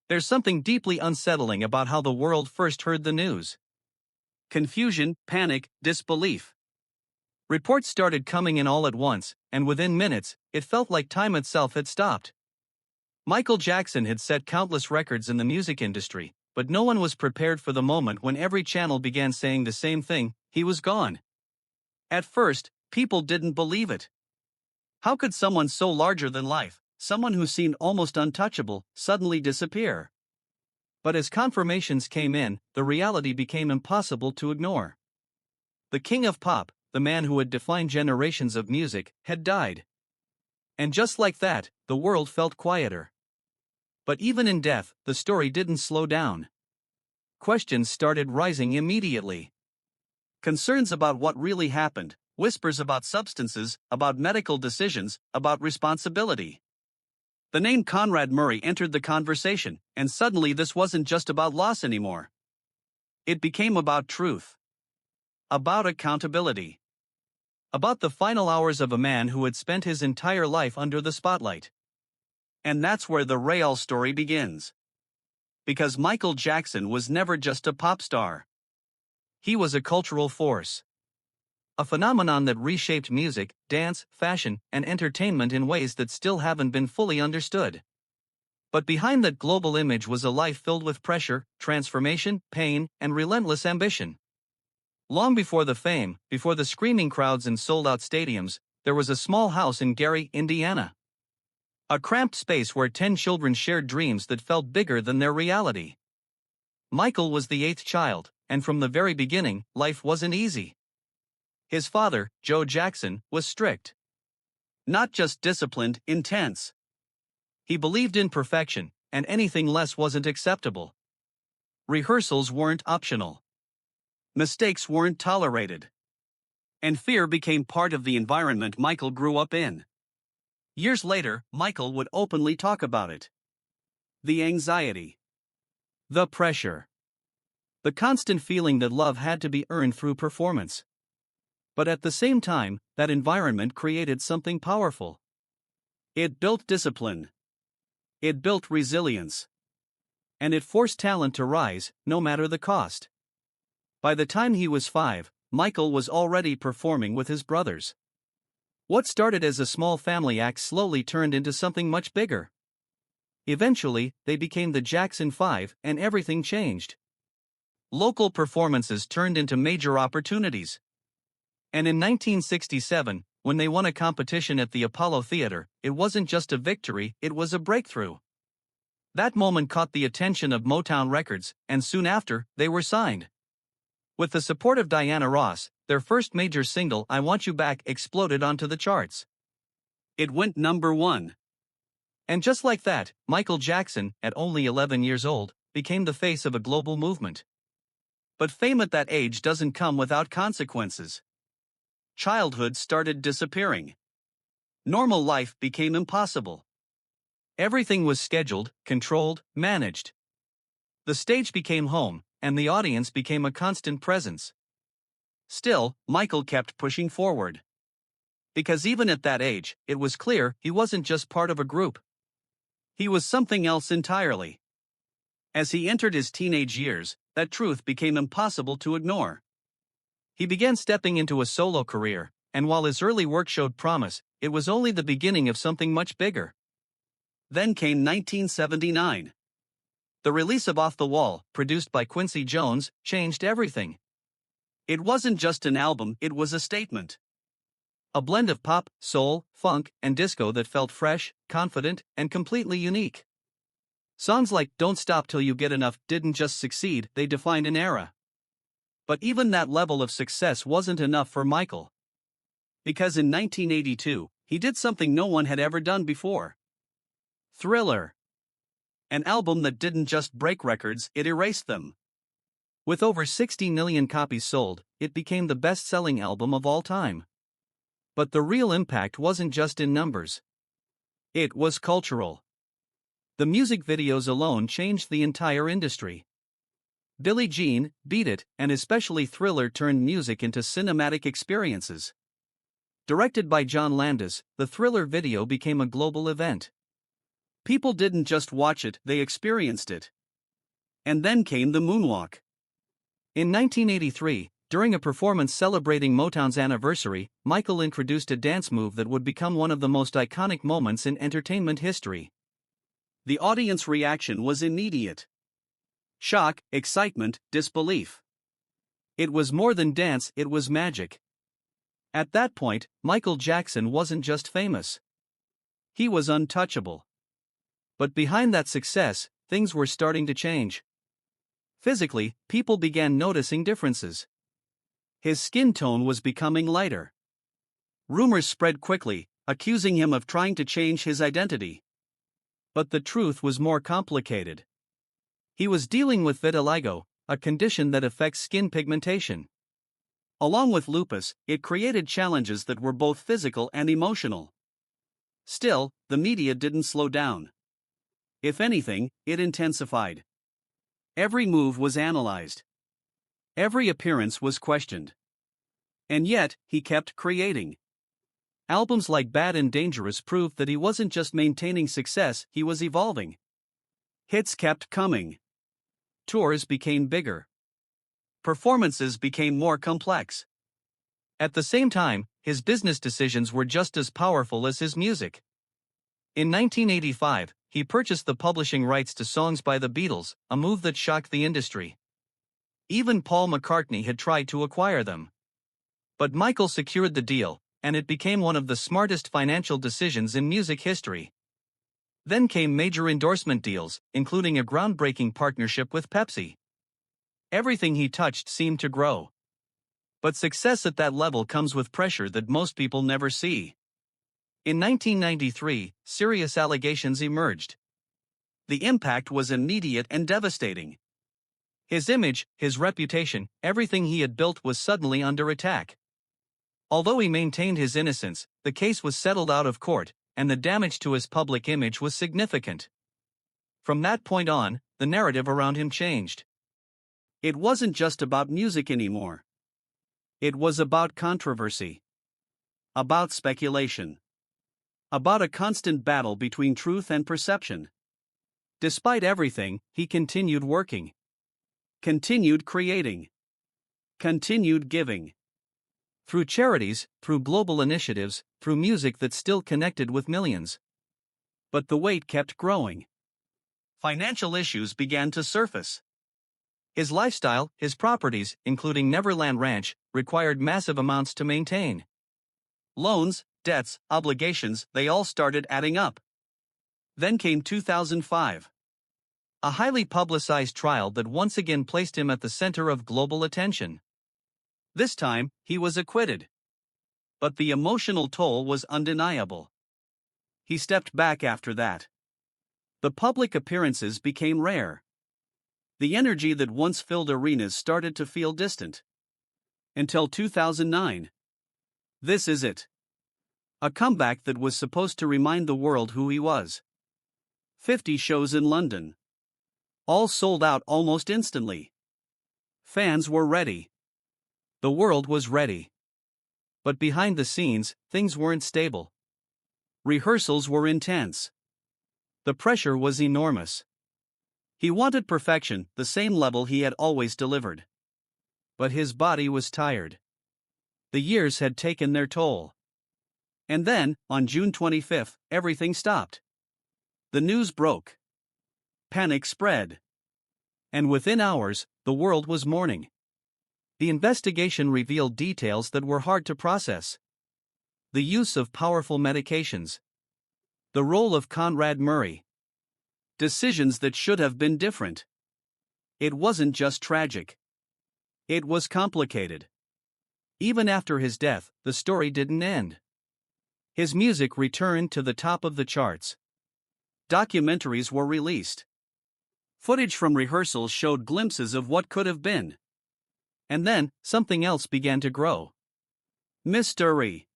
There's something deeply unsettling about how the world first heard the news. Confusion, panic, disbelief. Reports started coming in all at once, and within minutes, it felt like time itself had stopped. Michael Jackson had set countless records in the music industry, but no one was prepared for the moment when every channel began saying the same thing: he was gone. At first, people didn't believe it. How could someone so larger than life, someone who seemed almost untouchable, suddenly disappear? But as confirmations came in, the reality became impossible to ignore. The king of pop, the man who had defined generations of music, had died. And just like that, the world felt quieter. But even in death, the story didn't slow down. Questions started rising immediately. Concerns about what really happened, whispers about substances, about medical decisions, about responsibility. The name Conrad Murray entered the conversation, and suddenly this wasn't just about loss anymore. It became about truth. About accountability. About the final hours of a man who had spent his entire life under the spotlight. And that's where the real story begins. Because Michael Jackson was never just a pop star. He was a cultural force. A phenomenon that reshaped music, dance, fashion, and entertainment in ways that still haven't been fully understood. But behind that global image was a life filled with pressure, transformation, pain, and relentless ambition. Long before the fame, before the screaming crowds and sold-out stadiums, there was a small house in Gary, Indiana. A cramped space where 10 children shared dreams that felt bigger than their reality. Michael was the 8th child, and from the very beginning, life wasn't easy. His father, Joe Jackson, was strict. Not just disciplined, intense. He believed in perfection, and anything less wasn't acceptable. Rehearsals weren't optional. Mistakes weren't tolerated. And fear became part of the environment Michael grew up in. Years later, Michael would openly talk about it. The anxiety. The pressure. The constant feeling that love had to be earned through performance. But at the same time, that environment created something powerful. It built discipline. It built resilience. And it forced talent to rise, no matter the cost. By the time he was 5, Michael was already performing with his brothers. What started as a small family act slowly turned into something much bigger. Eventually, they became the Jackson 5, and everything changed. Local performances turned into major opportunities. And in 1967, when they won a competition at the Apollo Theater, it wasn't just a victory, it was a breakthrough. That moment caught the attention of Motown Records, and soon after, they were signed. With the support of Diana Ross, their first major single, I Want You Back, exploded onto the charts. It went number 1. And just like that, Michael Jackson, at only 11 years old, became the face of a global movement. But fame at that age doesn't come without consequences. Childhood started disappearing. Normal life became impossible. Everything was scheduled, controlled, managed. The stage became home, and the audience became a constant presence. Still, Michael kept pushing forward. Because even at that age, it was clear he wasn't just part of a group. He was something else entirely. As he entered his teenage years, that truth became impossible to ignore. He began stepping into a solo career, and while his early work showed promise, it was only the beginning of something much bigger. Then came 1979. The release of Off the Wall, produced by Quincy Jones, changed everything. It wasn't just an album, it was a statement. A blend of pop, soul, funk, and disco that felt fresh, confident, and completely unique. Songs like Don't Stop Till You Get Enough didn't just succeed, they defined an era. But even that level of success wasn't enough for Michael. Because in 1982, he did something no one had ever done before. Thriller. An album that didn't just break records, it erased them. With over 60 million copies sold, it became the best-selling album of all time. But the real impact wasn't just in numbers. It was cultural. The music videos alone changed the entire industry. Billie Jean, Beat It, and especially Thriller turned music into cinematic experiences. Directed by John Landis, the Thriller video became a global event. People didn't just watch it, they experienced it. And then came the moonwalk. In 1983, during a performance celebrating Motown's anniversary, Michael introduced a dance move that would become one of the most iconic moments in entertainment history. The audience reaction was immediate. Shock, excitement, disbelief. It was more than dance, it was magic. At that point, Michael Jackson wasn't just famous. He was untouchable. But behind that success, things were starting to change. Physically, people began noticing differences. His skin tone was becoming lighter. Rumors spread quickly, accusing him of trying to change his identity. But the truth was more complicated. He was dealing with vitiligo, a condition that affects skin pigmentation. Along with lupus, it created challenges that were both physical and emotional. Still, the media didn't slow down. If anything, it intensified. Every move was analyzed. Every appearance was questioned. And yet, he kept creating. Albums like Bad and Dangerous proved that he wasn't just maintaining success, he was evolving. Hits kept coming. Tours became bigger. Performances became more complex. At the same time, his business decisions were just as powerful as his music. In 1985, he purchased the publishing rights to songs by the Beatles, a move that shocked the industry. Even Paul McCartney had tried to acquire them. But Michael secured the deal, and it became one of the smartest financial decisions in music history. Then came major endorsement deals, including a groundbreaking partnership with Pepsi. Everything he touched seemed to grow. But success at that level comes with pressure that most people never see. In 1993, serious allegations emerged. The impact was immediate and devastating. His image, his reputation, everything he had built was suddenly under attack. Although he maintained his innocence, the case was settled out of court, and the damage to his public image was significant. From that point on, the narrative around him changed. It wasn't just about music anymore. It was about controversy. About speculation. About a constant battle between truth and perception. Despite everything, he continued working. Continued creating. Continued giving. Through charities, through global initiatives, through music that still connected with millions. But the weight kept growing. Financial issues began to surface. His lifestyle, his properties, including Neverland Ranch, required massive amounts to maintain. Loans, debts, obligations, they all started adding up. Then came 2005. A highly publicized trial that once again placed him at the center of global attention. This time, he was acquitted. But the emotional toll was undeniable. He stepped back after that. The public appearances became rare. The energy that once filled arenas started to feel distant. Until 2009. This is it. A comeback that was supposed to remind the world who he was. 50 shows in London. All sold out almost instantly. Fans were ready. The world was ready. But behind the scenes, things weren't stable. Rehearsals were intense. The pressure was enormous. He wanted perfection, the same level he had always delivered. But his body was tired. The years had taken their toll. And then, on June 25, everything stopped. The news broke. Panic spread. And within hours, the world was mourning. The investigation revealed details that were hard to process. The use of powerful medications. The role of Conrad Murray. Decisions that should have been different. It wasn't just tragic. It was complicated. Even after his death, the story didn't end. His music returned to the top of the charts. Documentaries were released. Footage from rehearsals showed glimpses of what could have been. And then, something else began to grow. Mystery.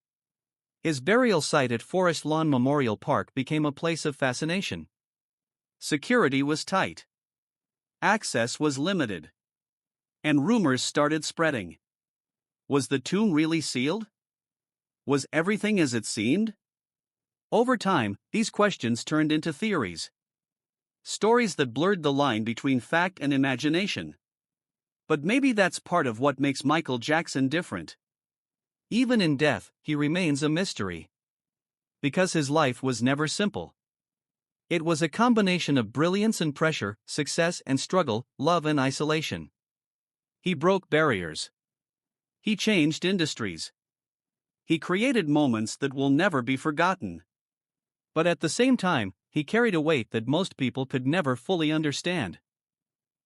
His burial site at Forest Lawn Memorial Park became a place of fascination. Security was tight. Access was limited. And rumors started spreading. Was the tomb really sealed? Was everything as it seemed? Over time, these questions turned into theories. Stories that blurred the line between fact and imagination. But maybe that's part of what makes Michael Jackson different. Even in death, he remains a mystery. Because his life was never simple. It was a combination of brilliance and pressure, success and struggle, love and isolation. He broke barriers. He changed industries. He created moments that will never be forgotten. But at the same time, he carried a weight that most people could never fully understand.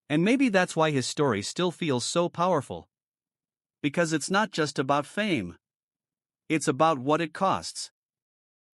And maybe that's why his story still feels so powerful. Because it's not just about fame. It's about what it costs.